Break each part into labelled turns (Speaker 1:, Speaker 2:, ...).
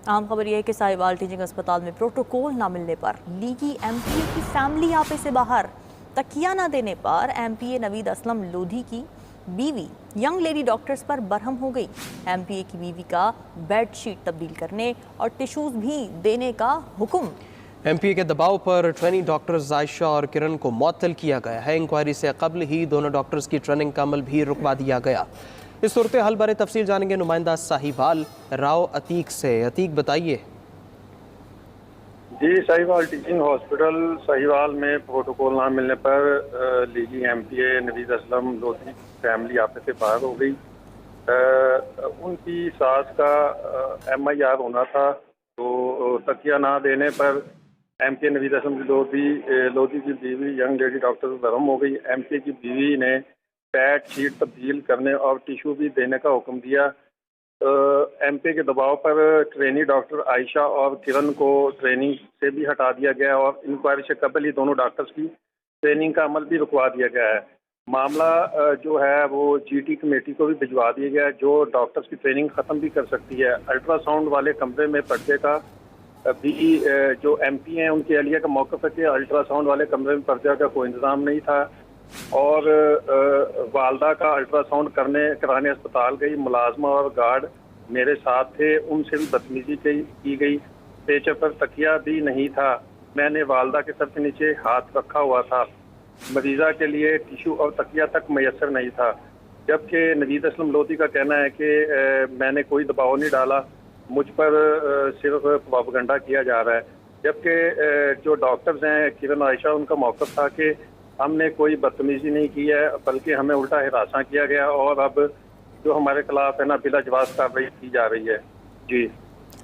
Speaker 1: अहम खबर यह है कि साहिवाल टीचिंग अस्पताल में प्रोटोकॉल ना मिलने पर लीगी एमपीए की फैमिली आपे से बाहर। तकिया ना देने पर एमपीए नवीद असलम लोधी की बीवी यंग लेडी डॉक्टर्स पर बरहम हो गई। एमपीए की बीवी का बेडशीट तब्दील करने और टिश्यूज भी देने का हुक्म।
Speaker 2: एमपीए के दबाव पर ट्रेनिंग डॉक्टर्स आयशा और किरण को मुअत्तल किया गया है। इंक्वायरी से कबल ही दोनों डॉक्टर्स की ट्रेनिंग का अमल भी रुकवा दिया गया। इस सूरत हाल बारे तफसील जानेंगे नुमाइंदा साहिवाल राव अतीक से। अतीक बताइए।
Speaker 3: जी, साहिवाल टीचिंग हॉस्पिटल साहिवाल में प्रोटोकॉल ना मिलने पर लीगी एमपीए नवीद असलम लोधी फैमिली आपे से बाहर हो गई। उनकी सास का एमआईआर होना था, तो तकिया ना देने पर एमपीए नवीद असलम लोधी की बीवी यंग लेडी डॉक्टर बरहम हो गई। एमपीए की बीवी ने पैड शीट तब्दील करने और टिश्यू भी देने का हुक्म दिया। एमपीए के दबाव पर ट्रेनी डॉक्टर आयशा और किरण को ट्रेनिंग से भी हटा दिया गया और इंक्वायरी से कबल ही दोनों डॉक्टर्स की ट्रेनिंग का अमल भी रुकवा दिया गया है। मामला जो है वो जीटी कमेटी को भी भिजवा दिया गया है, जो डॉक्टर्स की ट्रेनिंग ख़त्म भी कर सकती है। अल्ट्रासाउंड वाले कमरे में पर्दे का भी जो एमपी हैं उनके एहलिया का मौक़िफ़ है कि अल्ट्रासाउंड वाले कमरे में पर्दे का कोई इंतज़ाम नहीं था और वालदा का अल्ट्रासाउंड कराने अस्पताल गई। मुलाजमा और गार्ड मेरे साथ थे, उनसे भी बदतमीजी की गई। पेचर पर तकिया भी नहीं था। मैंने वालदा के सर के नीचे हाथ रखा हुआ था। मरीज़ा के लिए टिश्यू और तकिया तक मैसर नहीं था। जबकि नवीद असलम लोधी का कहना है कि मैंने कोई दबाव नहीं डाला, मुझ पर सिर्फ प्रोपेगेंडा किया जा रहा है। जबकि जो डॉक्टर्स हैं किरण आयशा, उनका मौक़िफ़ था कि हमने कोई बदतमीजी नहीं की है, बल्कि हमें उल्टा हिरासा किया गया और अब जो हमारे खिलाफ है ना बिलाजवाब कार्रवाई की जा रही है। जी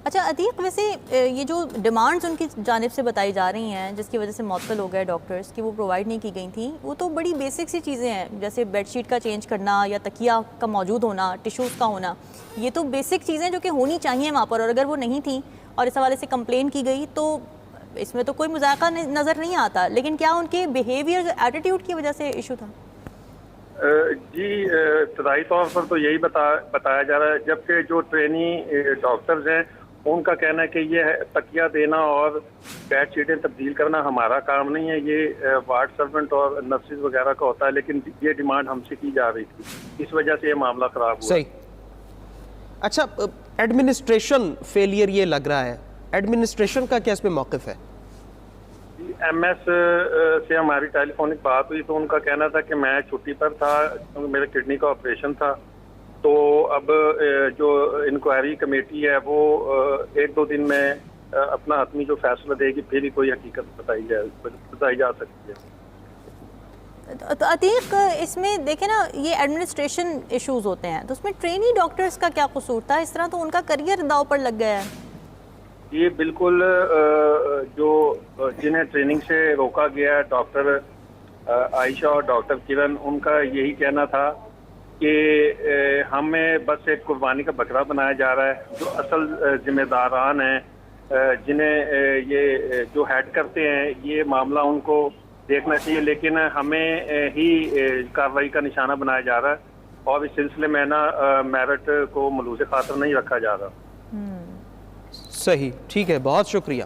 Speaker 1: अच्छा अतीक, वैसे ये जो डिमांड्स उनकी जानिब से बताई जा रही हैं जिसकी वजह से मुअत्तल हो गए डॉक्टर्स की, वो प्रोवाइड नहीं की गई थी, वो तो बड़ी बेसिक सी चीज़ें हैं, जैसे बेडशीट का चेंज करना या तकिया का मौजूद होना, टिश्यूज़ का होना। ये तो बेसिक चीज़ें जो कि होनी चाहिए वहाँ पर, और अगर वो नहीं थी और इस हवाले से कंप्लेन की गई तो इसमें तो कोई मजाका नज़र नहीं आता। लेकिन क्या उनके बिहेवियर एटीट्यूड की वजह से इशू था?
Speaker 3: जी, इब्तदाई तौर पर तो यही बताया जा रहा है, जबकि जो ट्रेनी डॉक्टर्स हैं उनका कहना है कि ये तकिया देना और बेड शीटें तब्दील करना हमारा काम नहीं है, ये वार्ड सर्वेंट और नर्सिस वगैरह का होता है। लेकिन ये डिमांड हमसे की जा रही थी, इस वजह से ये मामला खराब हुआ।
Speaker 2: सही। अच्छा, एडमिनिस्ट्रेशन फेलियर ये लग रहा है, एडमिनिस्ट्रेशन का क्या इसमें मौक़िफ़ है?
Speaker 3: एमएस से हमारी टेलीफोनिक बात हुई तो उनका कहना था कि मैं छुट्टी पर था क्योंकि मेरे किडनी का ऑपरेशन था। तो अब जो इंक्वायरी कमेटी है वो 1-2 दिन में अपना हतमी जो फैसला देगी, फिर ही कोई हकीकत बताई जा सकती है।
Speaker 1: तो अतीक, इसमें देखें ना, ये एडमिनिस्ट्रेशन इश्यूज होते हैं, तो उसमें ट्रेनी डॉक्टर्स का क्या कसूर था? इस तरह तो उनका करियर दाव पर लग गया है।
Speaker 3: ये बिल्कुल जो जिन्हें ट्रेनिंग से रोका गया है, डॉक्टर आयशा और डॉक्टर किरण, उनका यही कहना था कि हमें बस एक कुर्बानी का बकरा बनाया जा रहा है। जो असल जिम्मेदारान हैं, जिन्हें ये जो हेड करते हैं, ये मामला उनको देखना चाहिए, लेकिन हमें ही कार्रवाई का निशाना बनाया जा रहा है और इस सिलसिले में ना मेरिट को मलूज़ खातर नहीं रखा जा रहा।
Speaker 2: सही, ठीक है, बहुत शुक्रिया।